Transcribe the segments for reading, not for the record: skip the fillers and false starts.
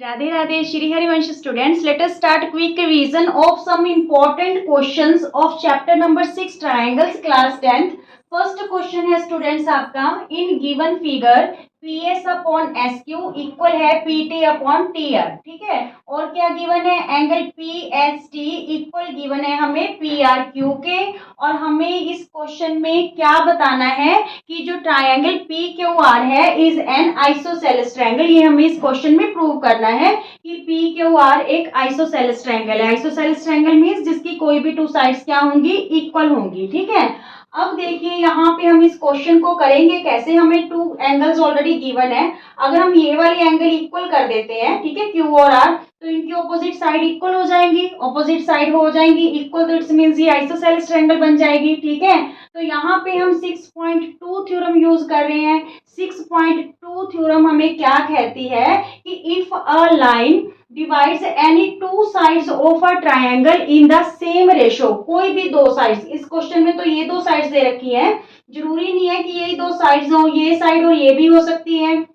Radhe Radhe, Shri Harivansh students. Let us start quick revision of some important questions of chapter number 6 triangles class 10th. First question है students आपका, in given figure P S upon S Q equal है P T upon T R. ठीक है, और क्या given है, angle P S T equal given है हमें पी आर क्यू के. और हमें इस क्वेश्चन में क्या बताना है कि जो ट्रायंगल पी क्यू आर है इज एन आइसोसेलेस ट्रायंगल. ये हमें इस क्वेश्चन में प्रूव करना है कि पी क्यू आर एक आइसोसेलेस ट्रायंगल है. आइसोसेलेस ट्रायंगल मीन्स जिसकी कोई भी टू साइड्स क्या होंगी, इक्वल होंगी. ठीक है, अब देखिए यहाँ पे हम इस क्वेश्चन को करेंगे कैसे. हमें टू एंगल्स ऑलरेडी गिवन है. अगर हम ये वाले एंगल इक्वल कर देते हैं, ठीक है, क्यू और आर, तो इनकी ऑपोजिट साइड इक्वल हो जाएंगी. ऑपोजिट साइड हो जाएंगी इक्वल, तो इट्स मींस ये आइसोसेलेस ट्रायंगल बन जाएगी. ठीक है, तो यहाँ पे हम 6.2 थ्योरम यूज कर रहे हैं. 6.2 थ्योरम हमें क्या कहती है कि if a line divides any two sides of a triangle in the same ratio, कोई भी दो साइड्स, इस क्वेश्चन में तो ये दो साइड्स दे रखी है, जरूरी नहीं है कि यही दो साइड्स हो, ये साइड और ये भी हो सकती है,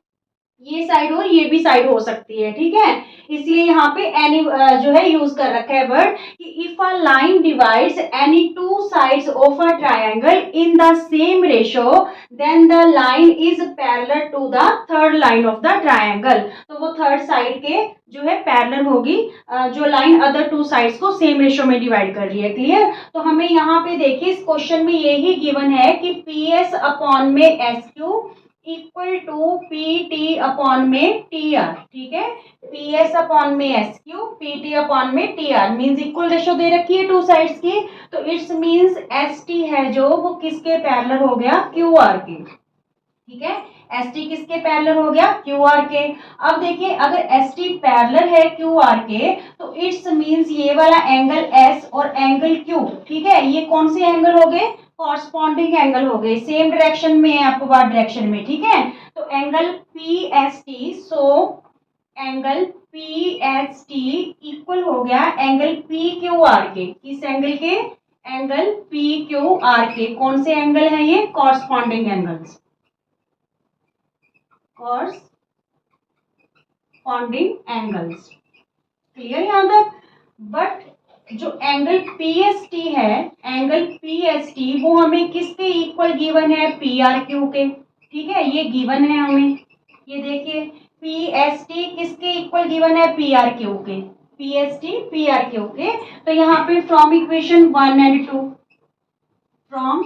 ये साइड और ये भी साइड हो सकती है. ठीक है, इसलिए यहाँ पे एनी जो है यूज कर रखा है वर्ड कि if a line divides any two sides of a triangle in the same ratio then the line is parallel to the third line of the triangle. तो वो थर्ड साइड के जो है पैरेलल होगी, जो लाइन अदर टू साइड्स को same ratio में divide कर रही है. क्लियर. तो हमें यहाँ पे देखिए इस क्वेश्चन में यही गिवन है कि पी एस अपॉन में S Q equal to P T upon में टी आर. ठीक है, पी एस अपॉन में S Q, P T upon में T R means equal ratio दे रखी है टू साइड्स की. तो इट्स मीन्स एस टी है जो वो किसके पैरेलल हो गया, क्यू आर के. ठीक है, एस टी किसके पैरेलल हो गया, क्यू आर के. अब देखिए अगर एस टी पैरेलल है क्यू आर के तो इट्स मीन्स ये वाला एंगल एस और एंगल क्यू, ठीक है, ये कौन से एंगल हो गए, कॉरस्पॉन्डिंग एंगल हो गए, सेम डायरेक्शन में है, अपवर्ड डायरेक्शन में. ठीक है, तो angle P S T, so angle P S T equal हो गया एंगल पी क्यू आर के. किस एंगल के, एंगल पी क्यू आर के. कौन से एंगल है ये, corresponding angles, corresponding angles. Clear यहाँ तक. बट जो एंगल पी एस टी है, एंगल पी एस टी वो हमें किसके इक्वल गिवन है, पी आर क्यू के. ठीक है, ये गिवन है हमें, ये देखिए पी एस टी किसके इक्वल गिवन है, पी आर क्यू के. P S T P R Q के. तो यहाँ पे from equation 1 and 2, from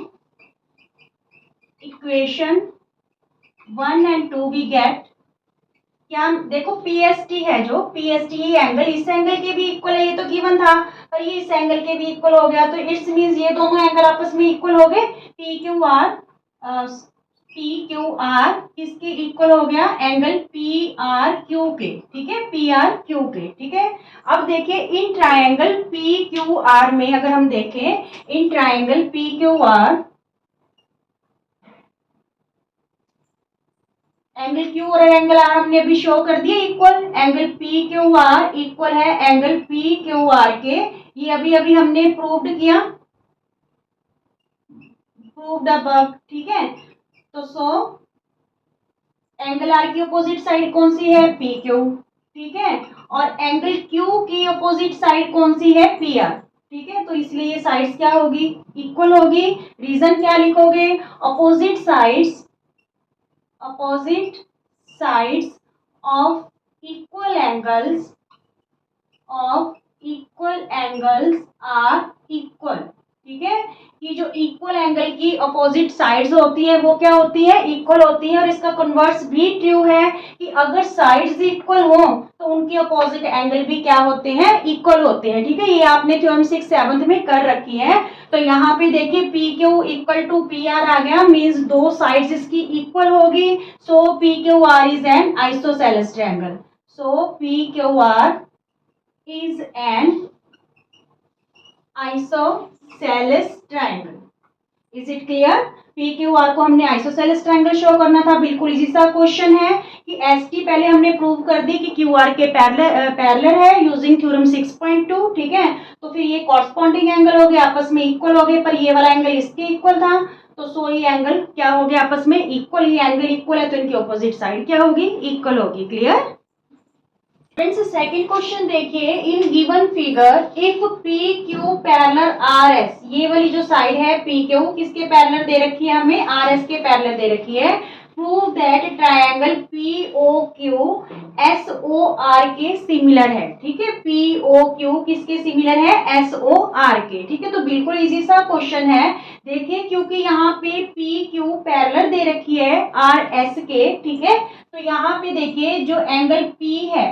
equation 1 and 2 we get, क्या देखो पी एस टी है जो, पी एस टी ये एंगल इस एंगल के भी इक्वल है, ये तो गिवन था, पर ये इस एंगल के भी इक्वल हो गया. तो इट्स मींस ये दोनों एंगल आपस में इक्वल हो गए. पी क्यू आर किसके इक्वल हो गया, एंगल पी आर क्यू के. ठीक है, पी आर क्यू के. ठीक है, अब देखिए इन ट्रायंगल पी क्यू आर में अगर हम देखें, इन triangle P Q R angle Q और एंगल आर हमने अभी शो कर दिया equal. Angle P Q are equal है एंगल पी क्यू आर के. ये अभी अभी हमने प्रूव्ड किया, प्रूव्ड अबव. ठीक है, तो सो एंगल आर की अपोजिट साइड कौन सी है, पी क्यू. ठीक है, और एंगल क्यू की अपोजिट साइड कौन सी है, पी आर. ठीक है, तो इसलिए ये साइड्स क्या होगी, इक्वल होगी. रीजन क्या लिखोगे, opposite sides, opposite sides of equal angles are equal. ठीक है, कि जो इक्वल एंगल की अपोजिट साइड्स होती है वो क्या होती है, इक्वल होती है. और इसका कन्वर्स भी ट्रू है कि अगर साइड्स इक्वल हो तो उनकी अपोजिट एंगल भी क्या होते हैं, इक्वल होते हैं. ठीक है, ये आपने थ्योरम 6 7 में कर रखी है. तो यहाँ पे देखिए P Q equal to P R आ गया, मीन्स दो साइड्स इसकी इक्वल होगी. So P Q R is an isosceles triangle. So P Q R is an isosceles triangle. Is it clear. P Q R को हमने isosceles triangle show करना था. बिल्कुल इजी सा क्वेश्चन है कि एस टी पहले हमने प्रूव कर दी कि क्यू आर के पैरेलल है यूजिंग थ्योरम 6.2. ठीक है, तो फिर ये कॉरस्पॉन्डिंग एंगल हो गए, आपस में इक्वल हो गए, पर ये वाला एंगल इसके इक्वल था. तो सो ये एंगल क्या हो गया, आपस में इक्वल. ये एंगल इक्वल है तो इनकी ऑपोजिट साइड क्या होगी, इक्वल होगी. क्लियर. फ्रेंड्स सेकंड क्वेश्चन देखिए, in given figure if P Q parallel R S, ये वाली जो साइड है पी क्यू किसके पैरेलल दे रखी है, हमें आर एस के पैरेलल दे रखी है। Prove that triangle P O Q S O R के सिमिलर है। ठीक है, पी ओ क्यू किसके सिमिलर है, एस ओ आर के। ठीक है, तो बिल्कुल इजी सा क्वेश्चन है। देखिए क्योंकि यहाँ पे पी क्यू पैरेलल दे रखी है आर एस के, ठीक है, तो यहाँ पे देखिए जो एंगल पी है,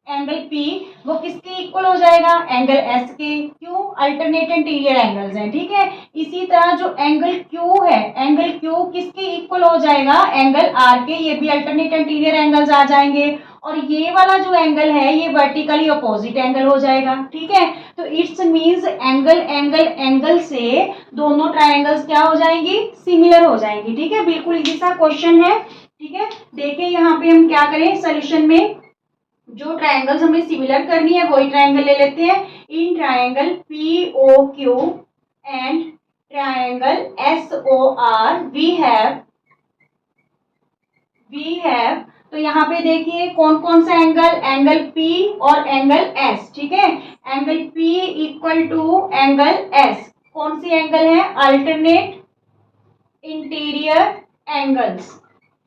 एंगल पी वो किसके इक्वल हो जाएगा, एंगल एस के। क्यों, अल्टरनेट इंटीरियर एंगल्स हैं। ठीक है, इसी तरह जो एंगल क्यू है, एंगल क्यू किसके इक्वल हो जाएगा, एंगल आर के, ये भी अल्टरनेट इंटीरियर एंगल्स आ जाएंगे। और ये वाला जो एंगल है ये वर्टिकली अपोजिट एंगल हो जाएगा। ठीक है, तो it's means angle angle angle से दोनों ट्रायंगल्स क्या हो जाएंगी, सिमिलर हो जाएंगी। ठीक है, बिल्कुल इजी सा क्वेश्चन है। ठीक है, देखिए यहाँ पे हम क्या करें, सोल्यूशन में जो ट्रायंगल्स हमें सिमिलर करनी है वही ट्रायंगल ले लेते हैं। In triangle P O Q and triangle S O R we have, तो यहाँ पे देखिए कौन कौन सा एंगल, एंगल P और एंगल S। ठीक है, angle P equal to angle S, कौन सी एंगल है, अल्टरनेट इंटीरियर एंगल्स।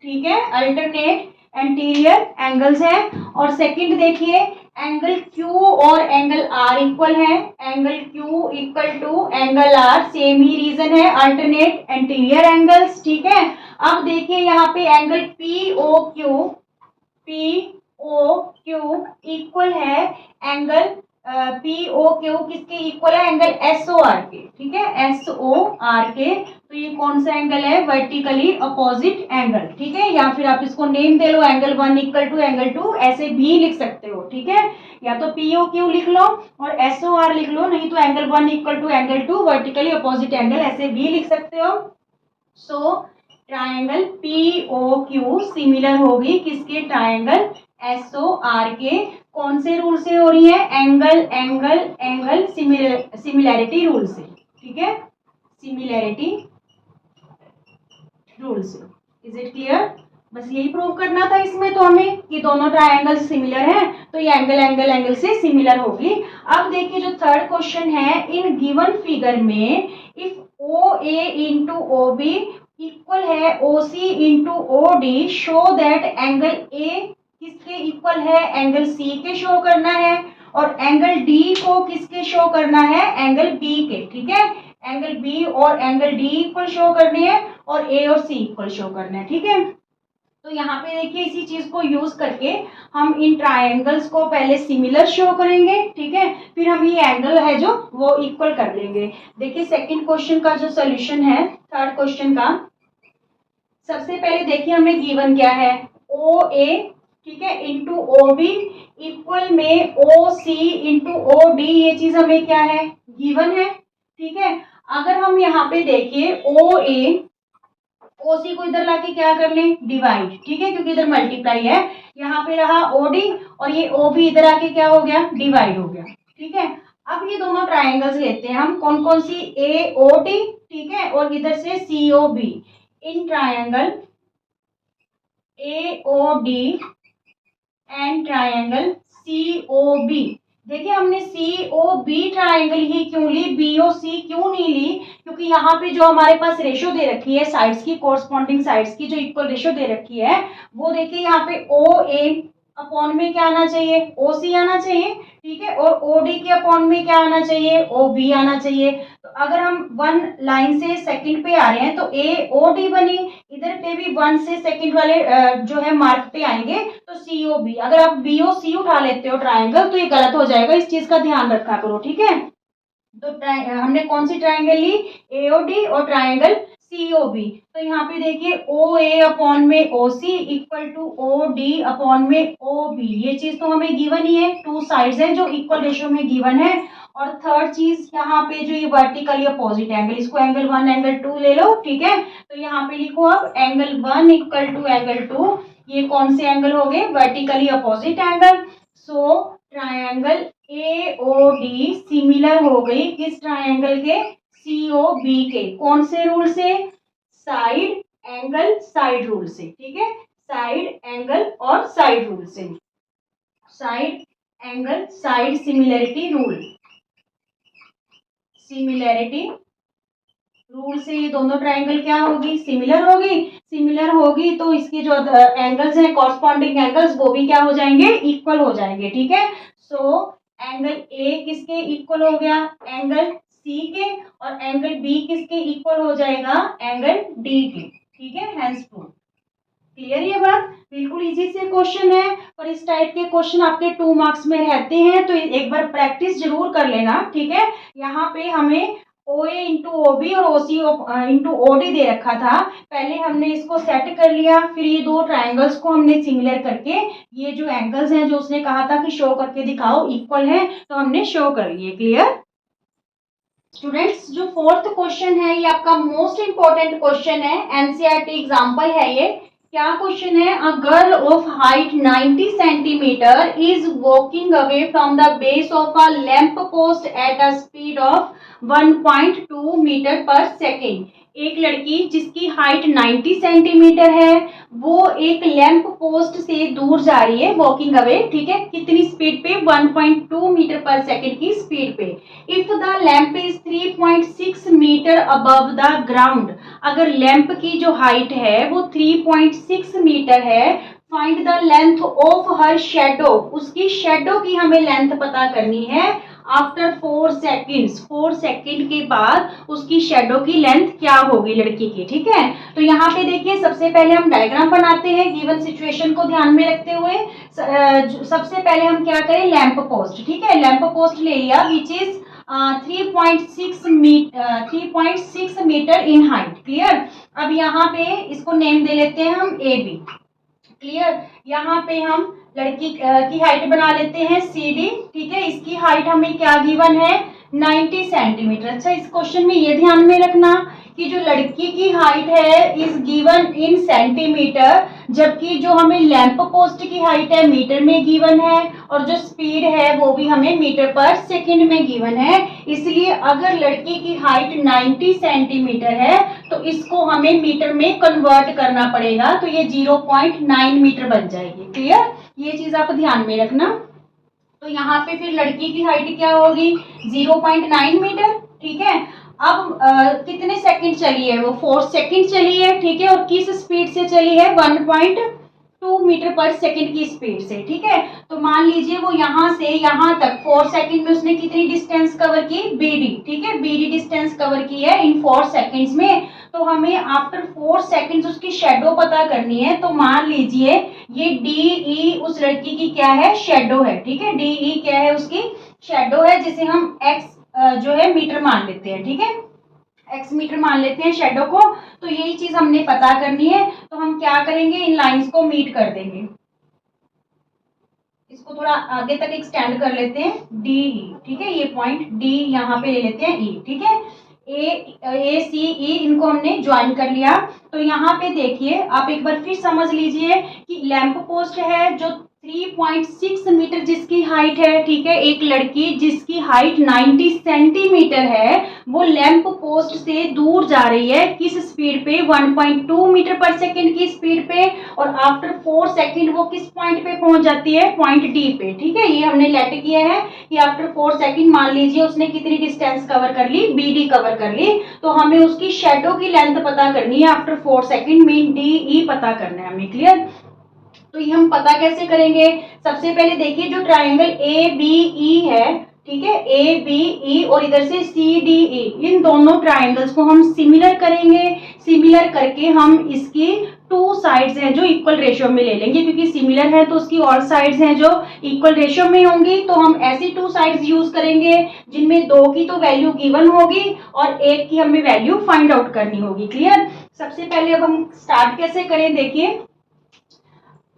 ठीक है, अल्टरनेट इंटीरियर एंगल्स है। और सेकंड देखिए एंगल Q और एंगल R इक्वल है, angle Q equal to angle R, same ही रीजन है, अल्टरनेट इंटीरियर एंगल्स। ठीक है, अब देखिए यहाँ पे एंगल POQ इक्वल है एंगल POQ किसके इक्वल है, एंगल SOR के। ठीक है, SOR के, तो ये कौन सा एंगल है, वर्टिकली अपोजिट एंगल। ठीक है, या फिर आप इसको नेम दे लो, एंगल 1 इक्वल टू एंगल 2, ऐसे भी लिख सकते हो। ठीक है, या तो POQ लिख लो और SOR लिख लो, नहीं तो angle 1 equal to angle 2 vertically opposite angle, ऐसे भी लिख सकते हो। सो ट्रायंगल POQ सिमिलर होगी किसके, ट्रायंगल SOR के। कौन से रूल से हो रही है, angle angle angle similarity rule से। ठीक है, सिमिलैरिटी रूल से। इज इट क्लियर, बस यही प्रूव करना था इसमें तो हमें कि दोनों ट्रायंगल सिमिलर हैं, तो ये एंगल एंगल एंगल से सिमिलर होगी। अब देखिए जो थर्ड क्वेश्चन है, इन गिवन फिगर में if OA into OB equal है OC into OD, show that angle A किसके इक्वल है, एंगल C के शो करना है, और एंगल D को किसके शो करना है, एंगल B के। ठीक है, एंगल B और एंगल D इक्वल शो करनी है और A और C इक्वल शो करना है। ठीक है, तो यहाँ पे देखिए इसी चीज को यूज करके हम इन ट्रायंगल्स को पहले सिमिलर शो करेंगे। ठीक है, फिर हम ये एंगल है जो वो इक्वल कर लेंगे। देखिए सेकंड क्वेश्चन का जो सोल्यूशन है, थर्ड क्वेश्चन का, सबसे पहले देखिए हमें गिवन क्या है, OA, ठीक है, इंटू OB इक्वल में OC इंटू OD, ये चीज हमें क्या है, गिवन है। ठीक है, अगर हम यहाँ पे देखिए OA OC को इधर लाके क्या कर लें, डिवाइड। ठीक है, क्योंकि इधर मल्टीप्लाई है, यहाँ पे रहा OD और ये OB इधर आके क्या हो गया, डिवाइड हो गया। ठीक है, अब ये दोनों ट्रायंगल्स लेते हैं हम, कौन कौन सी, AOD, ठीक है, और इधर से COB। In triangle AOD and triangle COB, देखिए हमने COB ट्रायंगल ही क्यों ली, BOC क्यों नहीं ली, क्योंकि यहाँ पे जो हमारे पास रेशो दे रखी है साइड्स की, कोरस्पॉन्डिंग साइड्स की जो इक्वल रेशो दे रखी है, वो देखिए यहाँ पे OA अपॉन में क्या आना चाहिए, OC आना चाहिए। ठीक है, और OD के अपॉन में क्या आना चाहिए, OB आना चाहिए। तो अगर हम वन लाइन से सेकंड पे आ रहे हैं तो AOD बनी, इधर पे भी वन से सेकंड वाले जो है मार्क पे आएंगे तो COB। अगर आप BOC उठा लेते हो ट्रायंगल तो ये गलत हो जाएगा, इस चीज का ध्यान रखा करो। ठीक है, तो हमने कौन सी ट्रायंगल ली, AOD और ट्रायंगल COB। तो यहाँ पे देखिए OA अपॉन में OC equal to OD upon में OB, ये चीज तो हमें गिवन ही है, टू साइड्स हैं जो इक्वल रेशियो में गिवन है। और थर्ड चीज यहाँ पे जो ये वर्टिकली अपोजिट एंगल, इसको एंगल 1 एंगल 2 ले लो। ठीक है, तो यहाँ पे लिखो अब एंगल 1 इक्वल टू एंगल 2, ये कौन से एंगल हो गए, वर्टिकली अपोजिट एंगल। सो ट्रायंगल AOD सिमिलर हो गई किस ट्रायंगल के, COB के। कौन से रूल से, साइड एंगल साइड रूल से। ठीक है, साइड एंगल और साइड रूल से, side angle side similarity rule, similarity rule से ये दोनों ट्राइंगल क्या होगी, सिमिलर होगी। सिमिलर होगी तो इसके जो एंगल्स हैं, कॉरस्पॉन्डिंग एंगल्स, वो भी क्या हो जाएंगे, इक्वल हो जाएंगे। ठीक है, सो एंगल ए किसके इक्वल हो गया, एंगल सी के, और एंगल बी किसके इक्वल हो जाएगा, एंगल डी के। ठीक है, हेंस प्रूव। क्लियर ये बात, बिल्कुल इजी से क्वेश्चन है, और इस टाइप के क्वेश्चन आपके 2 मार्क्स में रहते हैं, तो एक बार प्रैक्टिस जरूर कर लेना। ठीक है, यहाँ पे हमें OA इंटू OB और OC इंटू OD दे रखा था। पहले हमने इसको सेट कर लिया, फिर ये दो ट्राइंगल्स को हमने सिमिलर करके, ये जो एंगल्स हैं जो उसने कहा था कि शो करके दिखाओ इक्वल है, तो हमने शो कर लिए। क्लियर स्टूडेंट्स, जो 4th क्वेश्चन है ये आपका मोस्ट इंपॉर्टेंट क्वेश्चन है, एनसीईआरटी एग्जाम्पल है ये। क्या क्वेश्चन है, a girl of height 90 centimetre is walking away from the base of a lamp post at a speed of 1.2 metre per second. एक लड़की जिसकी हाइट 90 सेंटीमीटर है, वो एक लैंप पोस्ट से दूर जा रही है, वॉकिंग अवे। ठीक है, कितनी स्पीड पे, 1.2 मीटर पर सेकेंड की स्पीड पे। If the lamp is 3.6 metre above the ground, अगर लैंप की जो हाइट है वो 3.6 मीटर है, find the length of her shadow, उसकी शेडो की हमें लेंथ पता करनी है। आफ्टर 4 सेकेंड्स, 4 सेकेंड के बाद उसकी शेडो की लेंथ क्या होगी लड़की की। ठीक है, तो यहाँ पे देखिए, सबसे पहले हम डायग्राम बनाते हैं गिवन सिचुएशन को ध्यान में रखते हुए। सबसे पहले हम क्या करें, लैंप पोस्ट। ठीक है, लैंप पोस्ट ले लिया, which is 3.6 metre in height. Clear, अब यहाँ पे इसको नेम दे लेते हैं हम AB। क्लियर, यहाँ पे हम लड़की की हाइट बना लेते हैं CD। ठीक है, इसकी हाइट हमें क्या गिवन है, 90 सेंटीमीटर। अच्छा, इस क्वेश्चन में ये ध्यान में रखना कि जो लड़की की हाइट है इज गिवन इन सेंटीमीटर, जबकि जो हमें लैंप पोस्ट की हाइट है मीटर में गिवन है, और जो स्पीड है वो भी हमें मीटर पर सेकंड में गिवन है। इसलिए अगर लड़की की हाइट 90 सेंटीमीटर है तो इसको हमें मीटर में कन्वर्ट करना पड़ेगा, तो ये 0.9 मीटर बन जाएगी। क्लियर, ये चीज आप ध्यान में रखना। तो यहाँ पे फिर लड़की की हाइट क्या होगी, 0.9 मीटर। ठीक है, अब कितने सेकंड चली है, वो 4 सेकंड चली है। ठीक है, और किस स्पीड से चली है, 1.2 मीटर पर सेकंड की स्पीड से। ठीक है, तो मान लीजिए वो यहाँ से यहाँ तक 4 सेकंड में उसने कितनी डिस्टेंस कवर की, BD। ठीक है, BD डिस्टेंस कवर की है इन 4 सेकंड्स में। तो हमें आफ्टर 4 सेकंड्स उसकी शेडो पता करनी है। तो मान लीजिए ये DE उस लड़की की क्या है, शेडो है। ठीक है, DE क्या है, उसकी शेडो है, जिसे हम X जो है मीटर मान लेते हैं। ठीक है, X मीटर मान लेते हैं शेडो को। तो यही चीज हमने पता करनी है। तो हम क्या करेंगे, इन लाइंस को मीट कर देंगे, इसको थोड़ा आगे तक एक्सटेंड कर लेते हैं, DE। ठीक है, ये पॉइंट D यहाँ पे ले लेते हैं E। ठीक है, ACE इनको हमने ज्वाइन कर लिया। तो यहाँ पे देखिए, आप एक बार फिर समझ लीजिए कि लैंप पोस्ट है जो 3.6 मीटर जिसकी हाइट है। ठीक है, एक लड़की जिसकी हाइट 90 सेंटीमीटर है, वो लैंप पोस्ट से दूर जा रही है, किस स्पीड पे, 1.2 मीटर पर सेकेंड की स्पीड पे, और आफ्टर 4 सेकेंड वो किस पॉइंट पे पहुंच जाती है, पॉइंट D पे। ठीक है, ये हमने लेट किया है कि आफ्टर 4 सेकेंड मान लीजिए उसने कितनी डिस्टेंस कवर कर ली, BD कवर कर ली। तो हमें उसकी शेडो की लेंथ पता करनी है आफ्टर 4 सेकेंड, मीन DE पता करना है हमें। क्लियर, तो ये हम पता कैसे करेंगे, सबसे पहले देखिए जो ट्राइंगल ABE है। ठीक है, ABE और इधर से CDE, इन दोनों ट्राइंगल्स को हम सिमिलर करेंगे। सिमिलर करके हम इसकी 2 साइड्स हैं जो इक्वल रेशियो में ले लेंगे, क्योंकि सिमिलर है तो उसकी और साइड्स हैं जो इक्वल रेशियो में होंगी। तो हम ऐसी 2 साइड्स यूज करेंगे जिनमें 2 की तो वैल्यू गिवन होगी और 1 की हमें वैल्यू फाइंड आउट करनी होगी। क्लियर, सबसे पहले अब हम स्टार्ट कैसे करें, देखिए,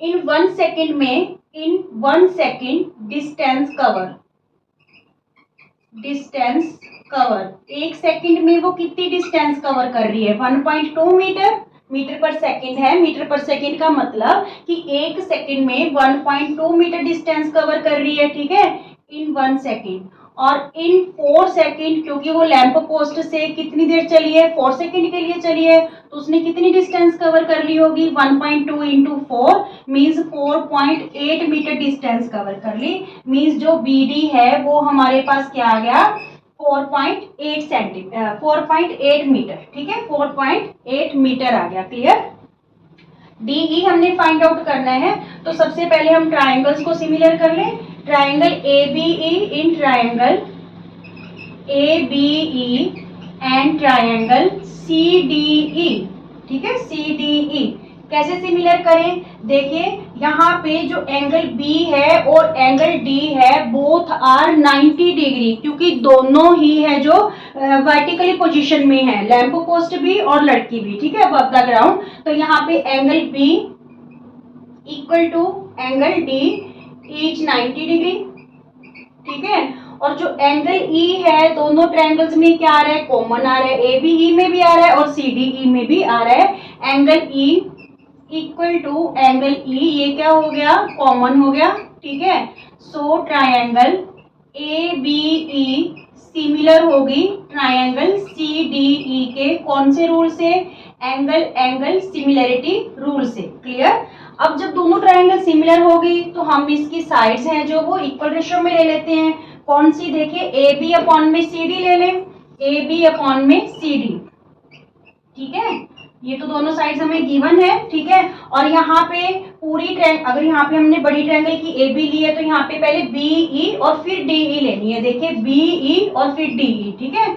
इन 1 सेकेंड में, इन 1 सेकेंड डिस्टेंस कवर, 1 सेकेंड में वो कितनी डिस्टेंस कवर कर रही है, 1.2 मीटर पर सेकेंड है। मीटर पर सेकेंड का मतलब कि 1 सेकेंड में 1.2 मीटर डिस्टेंस कवर कर रही है। ठीक है, इन 1 सेकेंड। और इन 4 सेकेंड, क्योंकि वो लैंप पोस्ट से कितनी देर चली है, 4 सेकेंड के लिए चली है, तो उसने कितनी डिस्टेंस कवर कर ली होगी, 1.2 into 4 means 4.8 metre distance cover कर ली। मीन्स जो बी डी है वो हमारे पास क्या आ गया, 4.8 मीटर, ठीक है, 4.8 मीटर आ गया। क्लियर। डीई हमने फाइंड आउट करना है, तो सबसे पहले हम ट्राइंगल्स को सिमिलर कर लें। Triangle A B E, in triangle A B E and triangle C D E, ठीक है, सी डी ई कैसे सिमिलर करें, देखिए यहाँ पे जो एंगल बी है और एंगल डी है बोथ आर 90 डिग्री, क्योंकि दोनों ही है जो वर्टिकली पोजीशन में है, लैंप पोस्ट भी और लड़की भी, ठीक है, अबव द ग्राउंड। तो यहाँ पे angle B equal to angle D each 90 degree, ठीक है। और जो एंगल ई है दोनों ट्रायंगल्स में क्या आ रहा है, कॉमन आ रहा है, ए बी ई में भी आ रहा है और सी डी ई में भी आ रहा है। Angle E equal to angle E, ये क्या हो गया, कॉमन हो गया, ठीक है। So triangle A B E similar होगी ट्रायंगल सी डी ई के कौन से रूल से, एंगल एंगल सिमिलरिटी रूल से। क्लियर। अब जब दोनों ट्रायंगल सिमिलर होगी तो हम इसकी साइड्स हैं जो वो इक्वल रेशियो में ले लेते हैं। कौन सी, देखिए ए बी अपॉन में सी डी ले लें, ए बी अपॉन में सी डी, ठीक है, ये तो दोनों साइड्स हमें गिवन है, ठीक है। और यहाँ पे पूरी अगर यहाँ पे हमने बड़ी ट्रायंगल की ए बी ली है तो यहाँ पे पहले बी ई और फिर डी ई लेनी है, देखिए बी ई और फिर डी ई, ठीक है,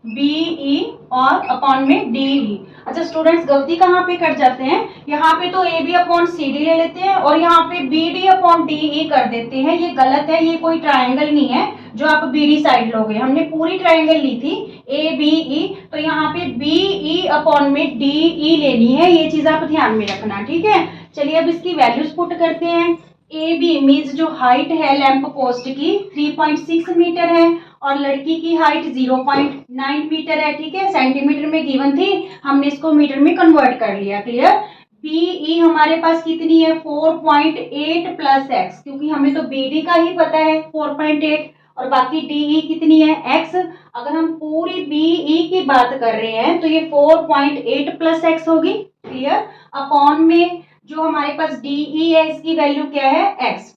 बी ई और अपॉन में डी ई। अच्छा स्टूडेंट्स, गलती कहाँ पे कर जाते हैं, यहाँ पे तो A B upon C D ले लेते हैं और यहाँ पे B D upon D E कर देते हैं, ये गलत है, ये कोई ट्रायंगल नहीं है जो आप बी डी साइड लोगे, हमने पूरी ट्रायंगल ली थी ए बी ई, तो यहाँ पे बी ई अपॉन में डी ई लेनी है, ये चीज आप ध्यान में रखना, ठीक है। चलिए अब इसकी वैल्यूज पुट करते हैं। ए बी मीन्स जो हाइट है लैंप पोस्ट की 3.6 मीटर है और लड़की की हाइट 0.9 मीटर है, ठीक है, सेंटीमीटर में गिवन थी, हमने इसको मीटर में कन्वर्ट कर लिया। क्लियर। बीई हमारे पास कितनी है, 4.8 प्लस एक्स, क्योंकि हमें तो बीडी का ही पता है 4.8 और बाकी डीई कितनी है, एक्स। अगर हम पूरी बीई की बात कर रहे हैं तो ये 4.8 प्लस एक्स होगी। क्लियर। अपॉन में जो हमारे पास डीई है इसकी वैल्यू क्या है, एक्स।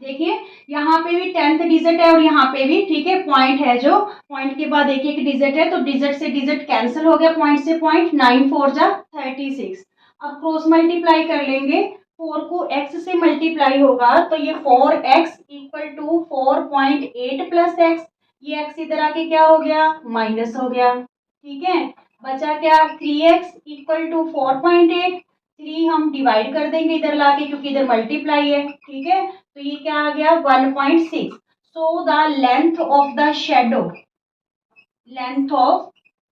देखिए यहाँ पे भी 10th डिजिट है और यहाँ पे भी, ठीक है, पॉइंट है, जो पॉइंट के बाद एक एक डिजिट है तो डिजिट से डिजिट कैंसिल हो गया, पॉइंट से पॉइंट, 9 4 जा 36। अब क्रॉस मल्टीप्लाई कर लेंगे, 4 को x से मल्टीप्लाई होगा तो ये 4x equal to 4.8 plus x, ये x इधर आके क्या हो गया, माइनस हो गया, ठीक है। बचा क्या, 3x इक्वल टू 4.8, 3 हम डिवाइड कर देंगे इधर लाके क्योंकि इधर मल्टीप्लाई है, ठीक है, तो ये क्या आ गया 1.6। So the length of the shadow, length of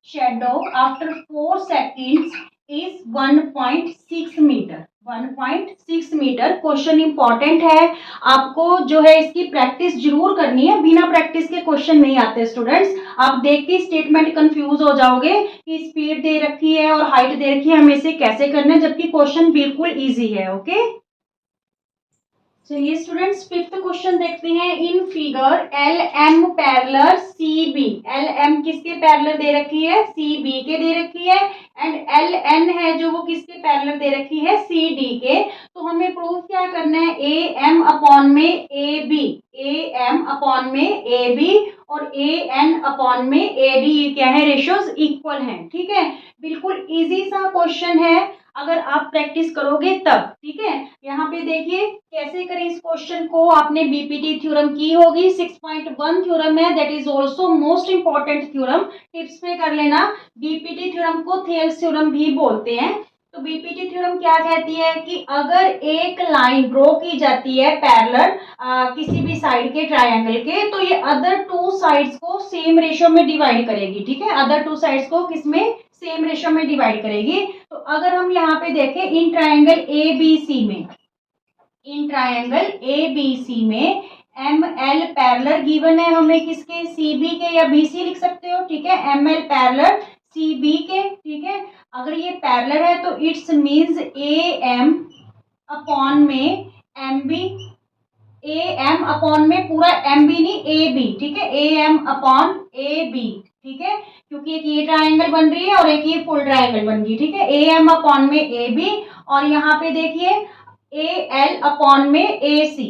shadow after 4 seconds is 1.6 metre, 1.6 metre. Question important है, आपको जो है इसकी प्रैक्टिस जरूर करनी है, बिना प्रैक्टिस के क्वेश्चन नहीं आते स्टूडेंट्स। आप देख के स्टेटमेंट कंफ्यूज हो जाओगे कि स्पीड दे रखी है और हाइट दे रखी है, हमें इसे कैसे करना है, जबकि क्वेश्चन बिल्कुल इजी है। ओके चलिए स्टूडेंट्स, फिफ्थ क्वेश्चन देखते हैं। In figure L M parallel C B, L M किसके पैरेलल दे रखी है, सी बी के दे रखी है, एंड एल एन है जो वो किसके पैरेलल दे रखी है, सी डी के। तो हमें प्रूफ क्या करना है, ए एम अपॉन में A B, A M upon में ए बी और ए एन अपॉन में ए डी क्या है, रेशियोज इक्वल हैं, ठीक है। बिल्कुल इजी सा क्वेश्चन है अगर आप प्रैक्टिस करोगे तब, ठीक है। यहाँ पे देखिए कैसे करें इस क्वेश्चन को, आपने बीपीटी थ्योरम की होगी, 6.1 थ्योरम है, that is also most important theorem, tips पे कर लेना। बीपीटी थ्योरम को थेल्स थ्योरम भी बोलते हैं। तो बीपीटी थ्योरम क्या कहती है कि अगर एक लाइन ड्रॉ की जाती है पैरेलल किसी भी साइड के ट्रायंगल के, तो ये अदर टू साइड्स को सेम रेशियो में डिवाइड करेगी, ठीक है, अदर टू साइड्स को किसमें, सेम रेशियो में डिवाइड करेगी। तो अगर हम यहाँ पे देखें in triangle A B C में, in triangle A B C में एम एल पैरेलल गिवन है हमें किसके, सी बी के, या बी सी लिख सकते हो, ठीक है, M L parallel C B के, ठीक है। अगर ये पैरेलल है तो it's means A M upon में एम बी, ठीक है। अगर ये पैरेलल है तो it's means A M upon में ए बी, और ए एन अपॉन में ए डी क्या है, रेशियोज इक्वल हैं, ठीक है। बिल्कुल इजी सा क्वेश्चन है, अगर आप प्रैक्टिस करोगे तब, ठीक है। यहाँ पे देखिए कैसे करें इस क्वेश्चन को, आपने बीपीटी थ्योरम की होगी, 6.1 थ्योरम है, that is also most important theorem, tips पे कर लेना। बीपीटी थ्योरम क्या कहती है कि अगर एक लाइन ड्रॉ की जाती है पैरेलल किसी भी साइड के ट्रायंगल के, तो ये अदर टू साइड्स को सेम रेशियो में डिवाइड करेगी, ठीक है, अदर टू साइड्स को किसमें, सेम रेशियो में डिवाइड करेगी। तो अगर हम यहाँ पे देखें in triangle A B C में ए एम अपॉन में पूरा एम बी नहीं, ए बी, ठीक है, A M upon A B, ठीक है, क्योंकि एक ये ट्राइंगल बन रही है और एक ये फुल ट्राइंगल बन गई, ठीक है, ए एम अपॉन में ए बी, और यहाँ पे देखिए ए एल अपॉन में ए सी,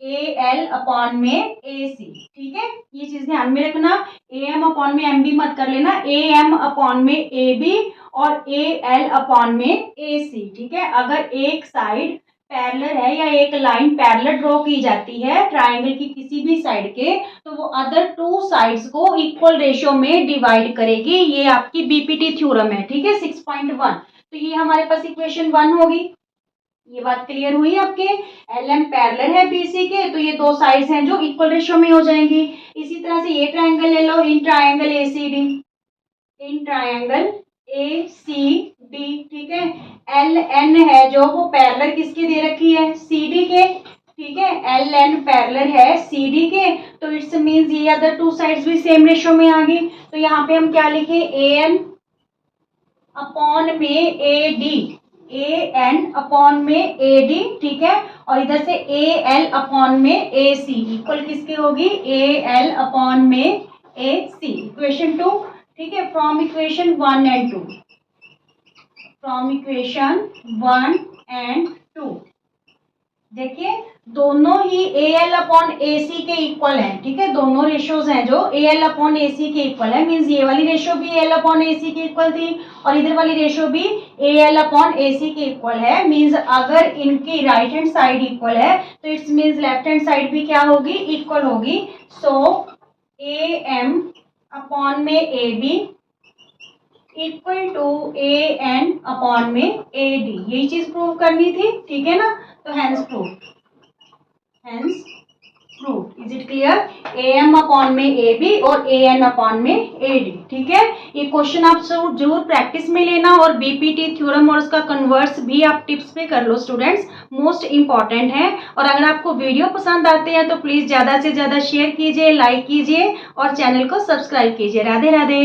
ए एल अपॉन में ए सी, ठीक है, ये चीज ध्यान में रखना, ए एम अपॉन में एम बी मत कर लेना, ए एम अपॉन में ए बी और ए एल अपॉन में ए सी, ठीक है। अगर एक साइड पैरेलल है या एक लाइन पैरेलल ड्रॉ की जाती है ट्राइंगल की किसी भी साइड के, तो वो अदर टू साइड्स को इक्वल रेशियो में डिवाइड करेगी, ये आपकी बीपीटी थ्योरम है, ठीक है, 6.1। तो ये हमारे पास इक्वेशन 1 होगी, ये बात क्लियर हुई आपके। एल एम पैरेलल है बीसी के, तो ये दो साइड्स हैं जो इक्वल रेशियो में हो जाएंगी। इसी तरह से ये ट्राइंगल ले लो, in triangle ACD, in triangle ACD, ठीक है, एल एन है जो वो पैरेलल किसके दे रखी है, CD के, ठीक है, एल एन पैरेलल है CD के, तो इट्स मींस ये अदर टू साइड्स भी सेम रेशियो में आ गई। तो यहाँ पे हम क्या लिखे, ए एन अपॉन में A D, A N upon में ए डी, ठीक है, और इधर से ए एल अपॉन में ए सी इक्वल किसके होगी, ए एल अपॉन में ए सी, इक्वेशन 2, ठीक है, from equation 1 and 2, from equation 1 and 2 देखिए दोनों ही ए एल अपॉन ए सी के इक्वल हैं, ठीक है, दोनों रेशियोज हैं जो ए एल अपॉन ए सी के इक्वल है, मीन्स ये वाली रेशियो भी ए एल अपॉन ए सी के इक्वल थी और इधर वाली रेशियो भी ए एल अपॉन ए सी के इक्वल है, मीन्स अगर इनकी राइट हैंड साइड इक्वल है तो it's means left hand side भी क्या होगी, इक्वल होगी। सो ए एम अपॉन में A B equal to A N upon में ए डी, यही चीज प्रूव करनी थी, ठीक है ना, तो hence prove, hence prove, is it clear, A M upon में ए बी और ए एन अपॉन में ए डी, ठीक है। ये क्वेश्चन आप जरूर प्रैक्टिस में लेना और बीपीटी थ्योरम और उसका कन्वर्स भी आप टिप्स पे कर लो स्टूडेंट्स, मोस्ट इंपॉर्टेंट है। और अगर आपको वीडियो पसंद आते हैं तो प्लीज ज्यादा से ज्यादा शेयर कीजिए, लाइक कीजिए और चैनल को सब्सक्राइब कीजिए। राधे राधे।